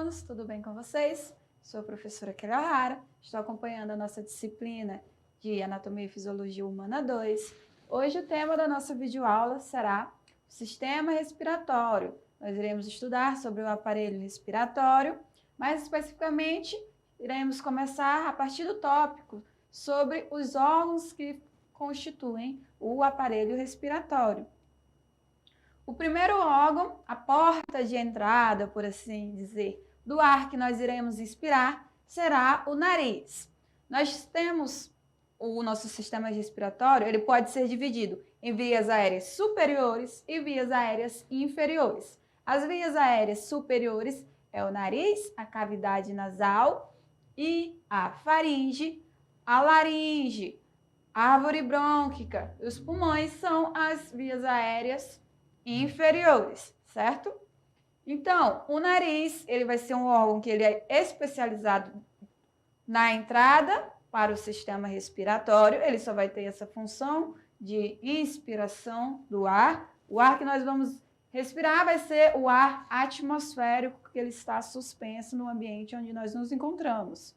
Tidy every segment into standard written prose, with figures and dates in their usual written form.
alunos, tudo bem com vocês? Sou a professora Kelly O'Hara, estou acompanhando a nossa disciplina de Anatomia e Fisiologia Humana 2. Hoje o tema da nossa videoaula será o sistema respiratório. Nós iremos estudar sobre o aparelho respiratório, mais especificamente iremos começar a partir do tópico sobre os órgãos que constituem o aparelho respiratório. O primeiro órgão, a porta de entrada, por assim dizer, do ar que nós iremos inspirar, será o nariz. Nós temos o nosso sistema respiratório, ele pode ser dividido em vias aéreas superiores e vias aéreas inferiores. As vias aéreas superiores é o nariz, a cavidade nasal e a faringe, a laringe, a árvore brônquica. Os pulmões são as vias aéreas inferiores, certo? Então, o nariz, ele vai ser um órgão que ele é especializado na entrada para o sistema respiratório, ele só vai ter essa função de inspiração do ar. O ar que nós vamos respirar vai ser o ar atmosférico, que ele está suspenso no ambiente onde nós nos encontramos.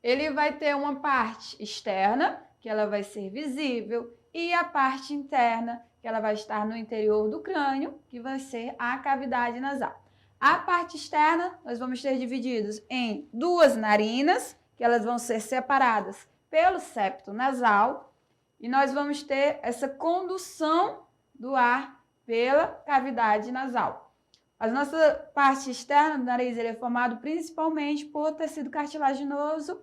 Ele vai ter uma parte externa, que ela vai ser visível, e a parte interna, que ela vai estar no interior do crânio, que vai ser a cavidade nasal. A parte externa, nós vamos ter divididos em duas narinas, que elas vão ser separadas pelo septo nasal, e nós vamos ter essa condução do ar pela cavidade nasal. A nossa parte externa do nariz ele é formado principalmente por tecido cartilaginoso,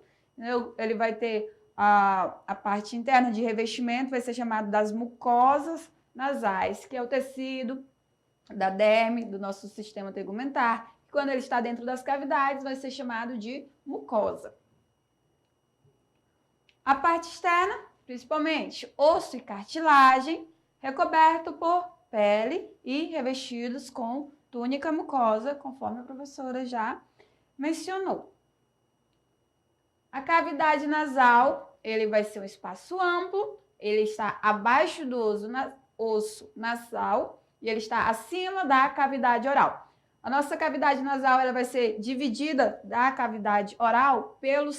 ele vai ter a parte interna de revestimento, vai ser chamado das mucosas nasais, que é o tecido da derme, do nosso sistema tegumentar. Quando ele está dentro das cavidades, vai ser chamado de mucosa. A parte externa, principalmente osso e cartilagem, recoberto por pele e revestidos com túnica mucosa, conforme a professora já mencionou. A cavidade nasal, ele vai ser um espaço amplo, ele está abaixo do osso nasal e ele está acima da cavidade oral. A nossa cavidade nasal ela vai ser dividida da cavidade oral pelo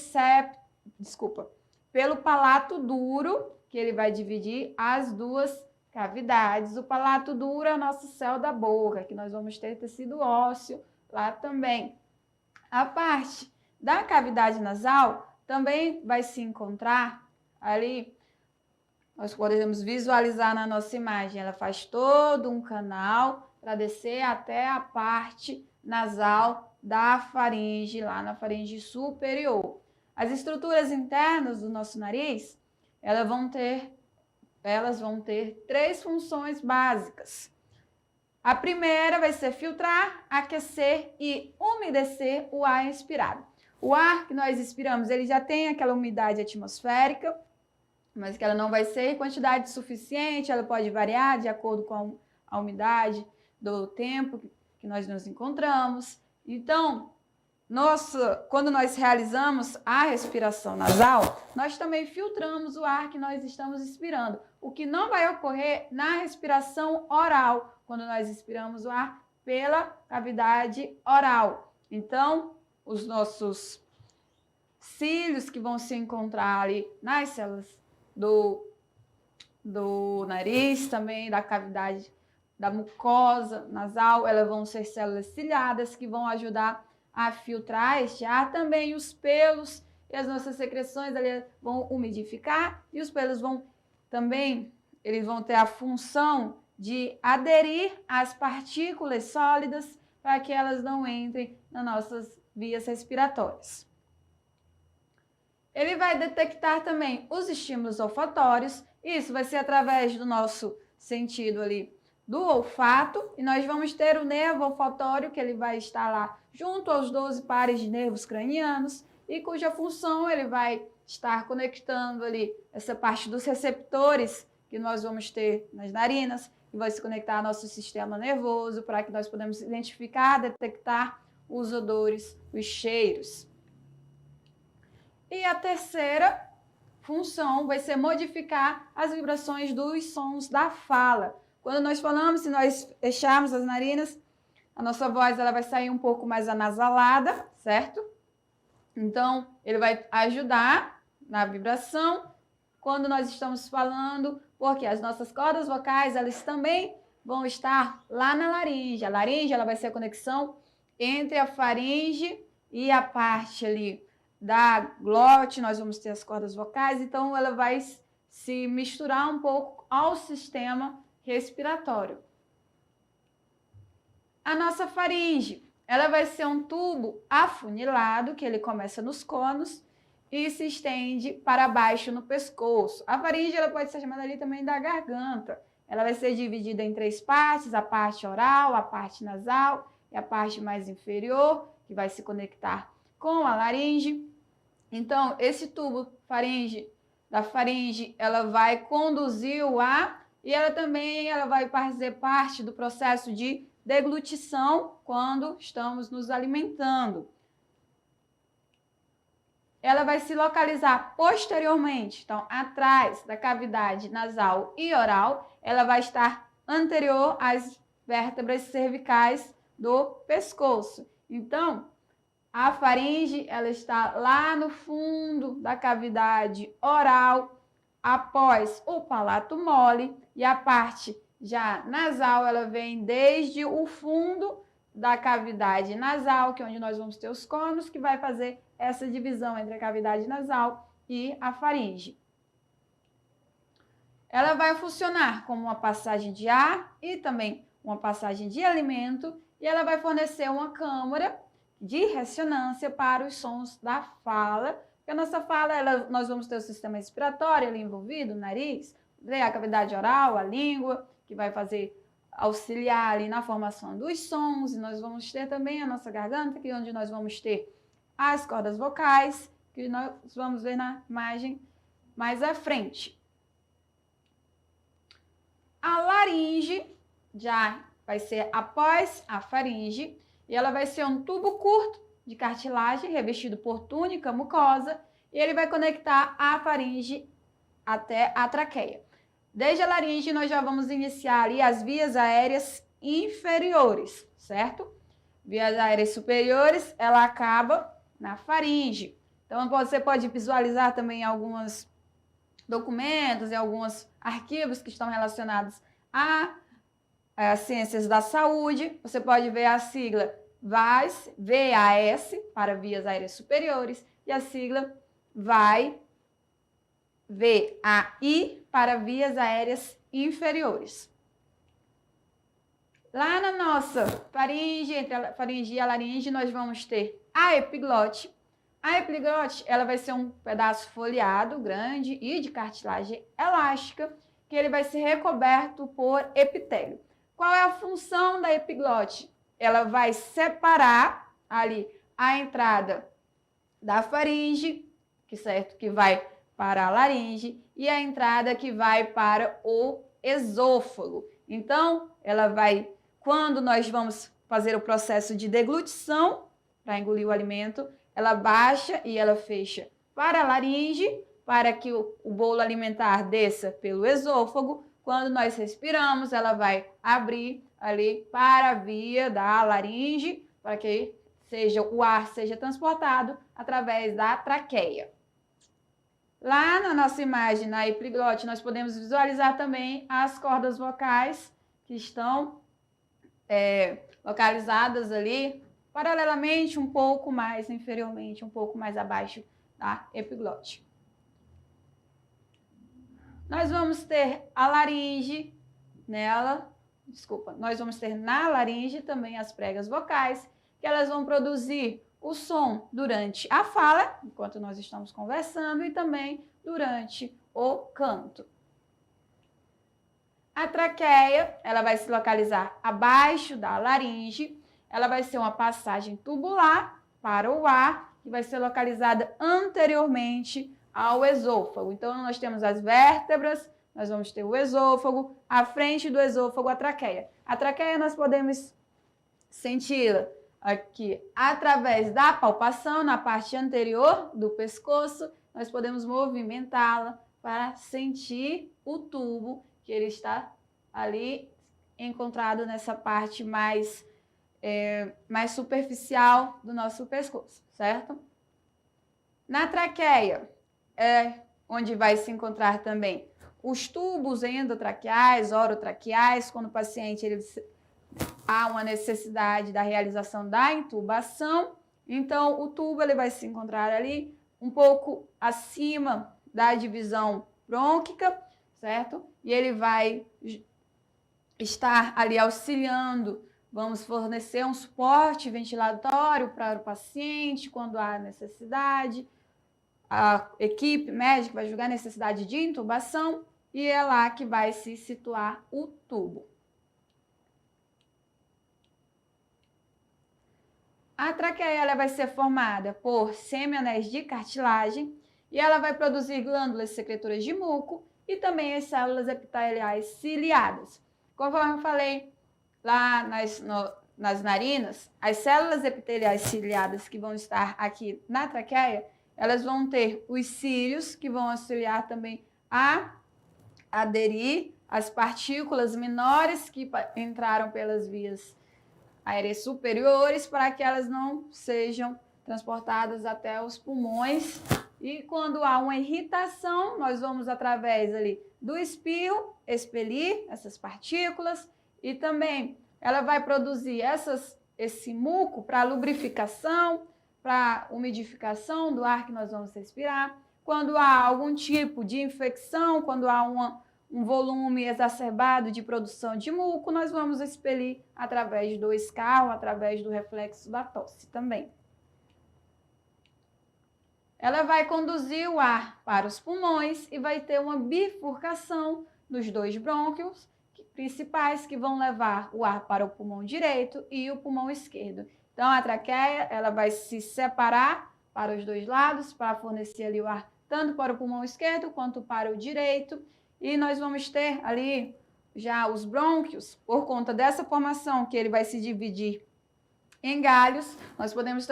palato duro, que ele vai dividir as duas cavidades. O palato duro é o nosso céu da boca, que nós vamos ter tecido ósseo lá também. A parte da cavidade nasal também vai se encontrar ali, nós podemos visualizar na nossa imagem, ela faz todo um canal para descer até a parte nasal da faringe, lá na faringe superior. As estruturas internas do nosso nariz, elas vão ter três funções básicas. A primeira vai ser filtrar, aquecer e umedecer o ar inspirado. O ar que nós expiramos, ele já tem aquela umidade atmosférica, mas que ela não vai ser em quantidade suficiente, ela pode variar de acordo com a umidade do tempo que nós nos encontramos. Então, quando nós realizamos a respiração nasal, nós também filtramos o ar que nós estamos expirando, o que não vai ocorrer na respiração oral, quando nós expiramos o ar pela cavidade oral. Então, os nossos cílios que vão se encontrar ali nas células do nariz, também da cavidade da mucosa nasal, elas vão ser células ciliadas que vão ajudar a filtrar este ar. Também os pelos e as nossas secreções ali vão umidificar e os pelos eles vão ter a função de aderir às partículas sólidas para que elas não entrem nas nossas vias respiratórias. Ele vai detectar também os estímulos olfatórios, isso vai ser através do nosso sentido ali do olfato, e nós vamos ter o nervo olfatório, que ele vai estar lá junto aos 12 pares de nervos cranianos, e cuja função ele vai estar conectando ali essa parte dos receptores que nós vamos ter nas narinas, que vai se conectar ao nosso sistema nervoso, para que nós possamos identificar, detectar os odores, os cheiros. E a terceira função vai ser modificar as vibrações dos sons da fala. Quando nós falamos, se nós fecharmos as a nossa voz ela vai sair um pouco mais anasalada, certo? Então, ele vai ajudar na vibração quando nós estamos falando, porque as nossas cordas vocais, elas também vão estar lá na laringe. A laringe, ela vai ser a conexão entre a faringe e a parte ali da glote, nós vamos ter as cordas vocais, então ela vai se misturar um pouco ao sistema respiratório. A nossa faringe, ela vai ser um tubo afunilado, que ele começa nos conos e se estende para baixo no pescoço. A faringe ela pode ser chamada ali também da garganta. Ela vai ser dividida em 3 partes, a parte oral, a parte nasal e a parte mais inferior, que vai se conectar com a laringe. Então, esse tubo da faringe, ela vai conduzir o ar e ela também vai fazer parte do processo de deglutição quando estamos nos alimentando. Ela vai se localizar posteriormente, então, atrás da cavidade nasal e oral, ela vai estar anterior às vértebras cervicais do pescoço. Então, a faringe, ela está lá no fundo da cavidade oral, após o palato mole, e a parte já nasal, ela vem desde o fundo da cavidade nasal, que é onde nós vamos ter os conos, que vai fazer essa divisão entre a cavidade nasal e a faringe. Ela vai funcionar como uma passagem de ar e também uma passagem de alimento, e ela vai fornecer uma câmara de ressonância para os sons da fala, porque a nossa fala, nós vamos ter o sistema respiratório ali envolvido, o nariz, a cavidade oral, a língua, que vai auxiliar ali na formação dos sons, e nós vamos ter também a nossa garganta, que é onde nós vamos ter as cordas vocais, que nós vamos ver na imagem mais à frente. A laringe já vai ser após a faringe, e ela vai ser um tubo curto de cartilagem revestido por túnica mucosa, e ele vai conectar a faringe até a traqueia. Desde a laringe, nós já vamos iniciar ali as vias aéreas inferiores, certo? Vias aéreas superiores, ela acaba na faringe. Então, você pode visualizar também alguns documentos e alguns arquivos que estão relacionados às ciências da saúde. Você pode ver a sigla VAS para vias aéreas superiores e a sigla VAI para vias aéreas inferiores. Lá na nossa faringe, entre a faringe e a laringe, nós vamos ter a epiglote. A epiglote, ela vai ser um pedaço foliado, grande e de cartilagem elástica, que ele vai ser recoberto por epitélio. Qual é a função da epiglote? Ela vai separar ali a entrada da faringe, que vai para a laringe, e a entrada que vai para o esôfago. Então, ela vai, quando nós vamos fazer o processo de deglutição, para engolir o alimento, ela baixa e ela fecha para a laringe, para que o bolo alimentar desça pelo esôfago. Quando nós respiramos, ela vai abrir ali para a via da laringe, para que o ar seja transportado através da traqueia. Lá na nossa imagem, na epiglote, nós podemos visualizar também as cordas vocais que estão localizadas ali, paralelamente, um pouco mais inferiormente, um pouco mais abaixo da epiglote. Nós vamos ter a laringe nós vamos ter na laringe também as pregas vocais, que elas vão produzir o som durante a fala, enquanto nós estamos conversando, e também durante o canto. A traqueia, ela vai se localizar abaixo da laringe, ela vai ser uma passagem tubular para o ar, que vai ser localizada anteriormente ao esôfago. Então, nós temos as vértebras, nós vamos ter o esôfago, à frente do esôfago a traqueia. A traqueia nós podemos senti-la aqui através da palpação na parte anterior do pescoço, nós podemos movimentá-la para sentir o tubo, que ele está ali encontrado nessa parte mais mais superficial do nosso pescoço, certo? Na traqueia é onde vai se encontrar também os tubos endotraqueais, orotraqueais, quando o paciente há uma necessidade da realização da intubação. Então, o tubo ele vai se encontrar ali um pouco acima da divisão brônquica, certo? E ele vai estar ali auxiliando, vamos fornecer um suporte ventilatório para o paciente quando há necessidade. A equipe médica vai julgar a necessidade de intubação e é lá que vai se situar o tubo. A traqueia ela vai ser formada por semianéis de cartilagem e ela vai produzir glândulas secretoras de muco e também as células epiteliais ciliadas. Conforme eu falei lá nas narinas, as células epiteliais ciliadas que vão estar aqui na traqueia, elas vão ter os cílios que vão auxiliar também a aderir às partículas menores que entraram pelas vias aéreas superiores para que elas não sejam transportadas até os pulmões. E quando há uma irritação, nós vamos através ali do espirro expelir essas partículas e também ela vai produzir esse muco para lubrificação, para umidificação do ar que nós vamos respirar. Quando há algum tipo de infecção, quando há um volume exacerbado de produção de muco, nós vamos expelir através do escarro, através do reflexo da tosse também. Ela vai conduzir o ar para os pulmões e vai ter uma bifurcação dos dois brônquios principais que vão levar o ar para o pulmão direito e o pulmão esquerdo. Então, a traqueia ela vai se separar para os dois lados para fornecer ali o ar tanto para o pulmão esquerdo quanto para o direito. E nós vamos ter ali já os brônquios, por conta dessa formação que ele vai se dividir em galhos, nós podemos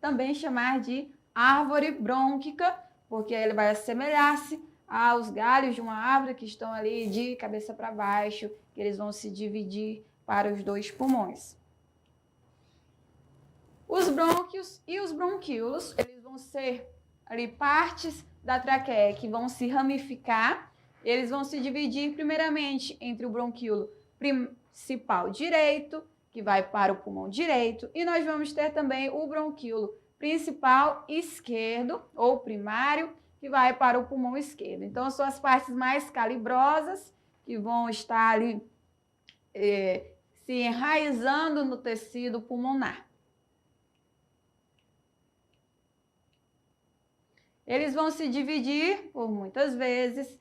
também chamar de árvore brônquica, porque ele vai assemelhar-se aos galhos de uma árvore que estão ali de cabeça para baixo, que eles vão se dividir para os dois pulmões. Os brônquios e os bronquíolos, eles vão ser ali partes da traqueia que vão se ramificar. Eles vão se dividir primeiramente entre o bronquíolo principal direito, que vai para o pulmão direito, e nós vamos ter também o bronquíolo principal esquerdo, ou primário, que vai para o pulmão esquerdo. Então, são as partes mais calibrosas, que vão estar ali se enraizando no tecido pulmonar. Eles vão se dividir, por muitas vezes,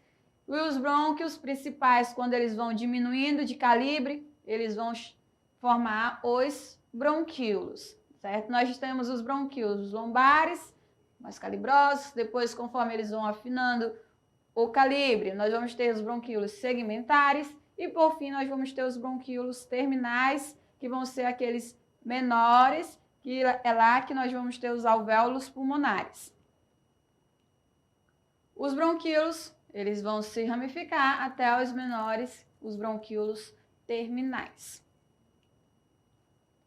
e os brônquios principais, quando eles vão diminuindo de calibre, eles vão formar os bronquíolos, certo? Nós temos os bronquíolos lombares, mais calibrosos, depois, conforme eles vão afinando o calibre, nós vamos ter os bronquíolos segmentares e, por fim, nós vamos ter os bronquíolos terminais, que vão ser aqueles menores, que é lá que nós vamos ter os alvéolos pulmonares. Os bronquíolos, eles vão se ramificar até os menores, os bronquíolos terminais.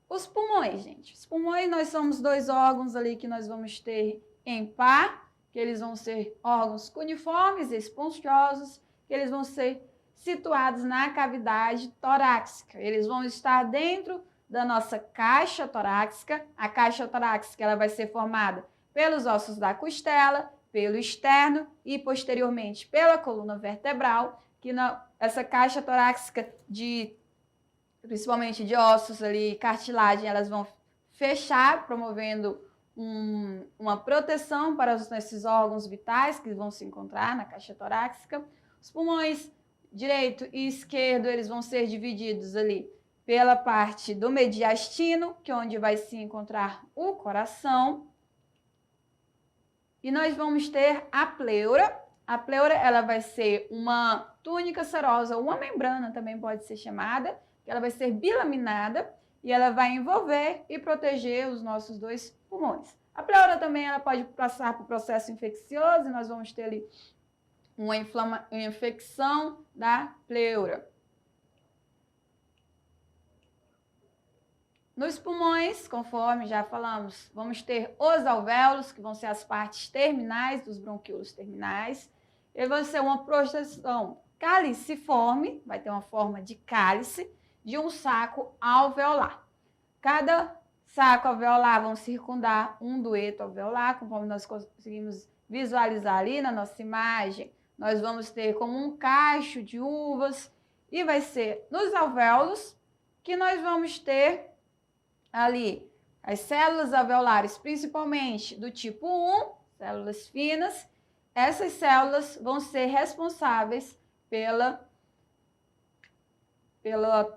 Os pulmões, gente. Os pulmões, nós somos dois órgãos ali que nós vamos ter em par, que eles vão ser órgãos cuniformes, esponjosos, que eles vão ser situados na cavidade torácica. Eles vão estar dentro da nossa caixa torácica. A caixa torácica ela vai ser formada pelos ossos da costela, pelo externo e, posteriormente, pela coluna vertebral, que essa caixa torácica, principalmente de ossos ali, cartilagem, elas vão fechar, promovendo uma proteção para esses órgãos vitais que vão se encontrar na caixa torácica. Os pulmões direito e esquerdo, eles vão ser divididos ali pela parte do mediastino, que é onde vai se encontrar o coração. E nós vamos ter a pleura. A pleura ela vai ser uma túnica serosa, uma membrana também pode ser chamada, que ela vai ser bilaminada e ela vai envolver e proteger os nossos dois pulmões. A pleura também ela pode passar por processo infeccioso e nós vamos ter ali uma infecção da pleura. Nos pulmões, conforme já falamos, vamos ter os alvéolos, que vão ser as partes terminais dos bronquíolos terminais. Ele vai ser uma projeção caliciforme, vai ter uma forma de cálice, de um saco alveolar. Cada saco alveolar vão circundar um dueto alveolar, conforme nós conseguimos visualizar ali na nossa imagem. Nós vamos ter como um cacho de uvas e vai ser nos alvéolos que nós vamos ter ali as células alveolares, principalmente do tipo 1, células finas. Essas células vão ser responsáveis pela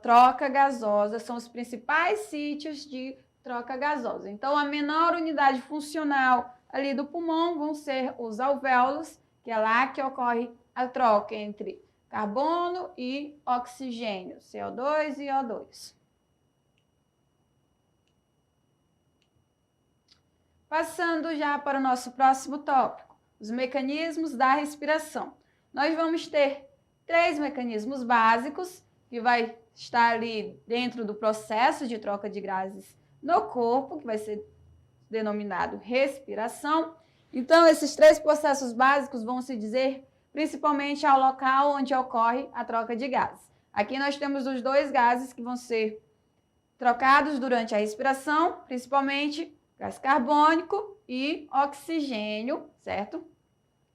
troca gasosa, são os principais sítios de troca gasosa. Então, a menor unidade funcional ali do pulmão vão ser os alvéolos, que é lá que ocorre a troca entre carbono e oxigênio, CO2 e O2. Passando já para o nosso próximo tópico, os mecanismos da respiração. Nós vamos ter 3 mecanismos básicos que vai estar ali dentro do processo de troca de gases no corpo, que vai ser denominado respiração. Então, esses 3 processos básicos vão se dizer principalmente ao local onde ocorre a troca de gases. Aqui nós temos os 2 gases que vão ser trocados durante a respiração, principalmente gás carbônico e oxigênio, certo?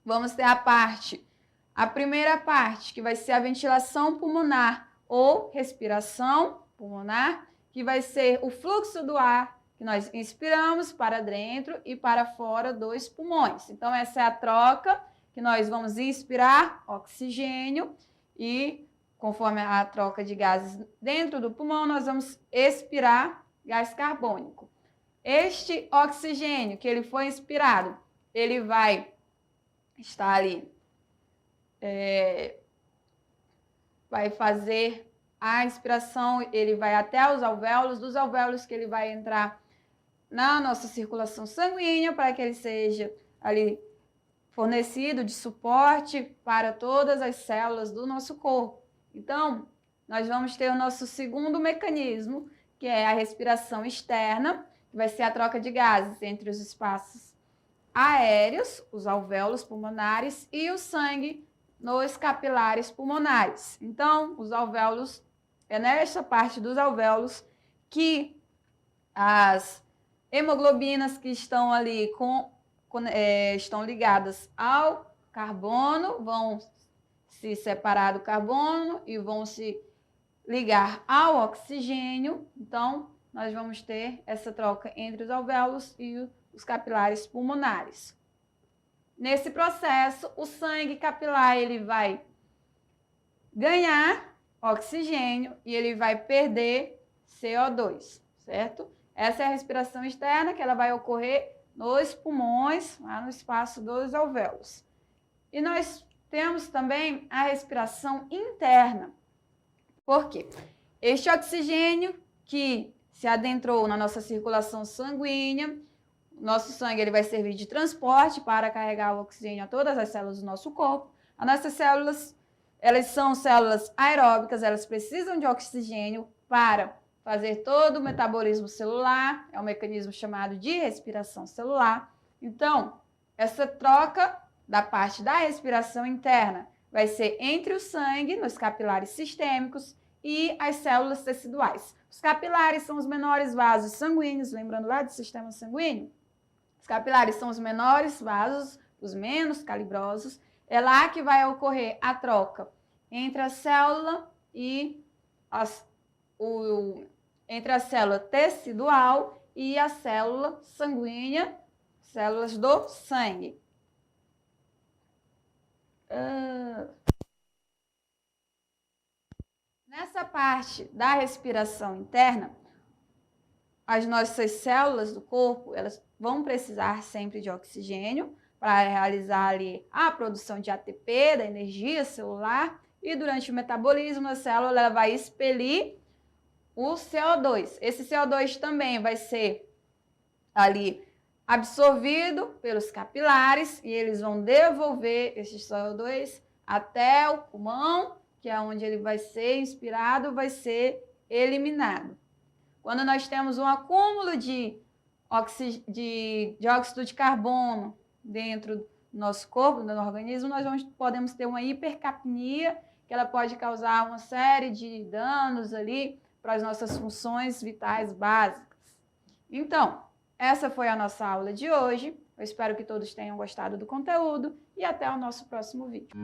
Vamos ter a primeira parte, que vai ser a ventilação pulmonar ou respiração pulmonar, que vai ser o fluxo do ar que nós inspiramos para dentro e para fora dos pulmões. Então, essa é a troca que nós vamos inspirar oxigênio e, conforme a troca de gases dentro do pulmão, nós vamos expirar gás carbônico. Este oxigênio que ele foi inspirado, ele vai estar ali, vai fazer a inspiração, ele vai até os alvéolos, dos alvéolos que ele vai entrar na nossa circulação sanguínea para que ele seja ali fornecido de suporte para todas as células do nosso corpo. Então, nós vamos ter o nosso segundo mecanismo, que é a respiração externa, que vai ser a troca de gases entre os espaços aéreos, os alvéolos pulmonares, e o sangue nos capilares pulmonares. Então, os alvéolos, é nesta parte dos alvéolos que as hemoglobinas que estão ali estão ligadas ao carbono, vão se separar do carbono e vão se ligar ao oxigênio. Então, nós vamos ter essa troca entre os alvéolos e os capilares pulmonares. Nesse processo, o sangue capilar ele vai ganhar oxigênio e ele vai perder CO2, certo? Essa é a respiração externa, que ela vai ocorrer nos pulmões, lá no espaço dos alvéolos. E nós temos também a respiração interna. Por quê? Este oxigênio que se adentrou na nossa circulação sanguínea, nosso sangue ele vai servir de transporte para carregar o oxigênio a todas as células do nosso corpo. As nossas células, elas são células aeróbicas, elas precisam de oxigênio para fazer todo o metabolismo celular, é um mecanismo chamado de respiração celular. Então, essa troca da parte da respiração interna vai ser entre o sangue, nos capilares sistêmicos, e as células teciduais. Os capilares são os menores vasos sanguíneos, lembrando lá do sistema sanguíneo? Os capilares são os menores vasos, os menos calibrosos. É lá que vai ocorrer a troca entre a célula e entre a célula tecidual e a célula sanguínea, células do sangue. Nessa parte da respiração interna, as nossas células do corpo, elas vão precisar sempre de oxigênio para realizar ali a produção de ATP, da energia celular, e durante o metabolismo, a célula ela vai expelir o CO2. Esse CO2 também vai ser ali absorvido pelos capilares e eles vão devolver esse CO2 até o pulmão, que é onde ele vai ser inspirado, vai ser eliminado. Quando nós temos um acúmulo de dióxido de carbono dentro do nosso corpo, do nosso organismo, nós podemos ter uma hipercapnia, que ela pode causar uma série de danos ali para as nossas funções vitais básicas. Então, essa foi a nossa aula de hoje. Eu espero que todos tenham gostado do conteúdo e até o nosso próximo vídeo.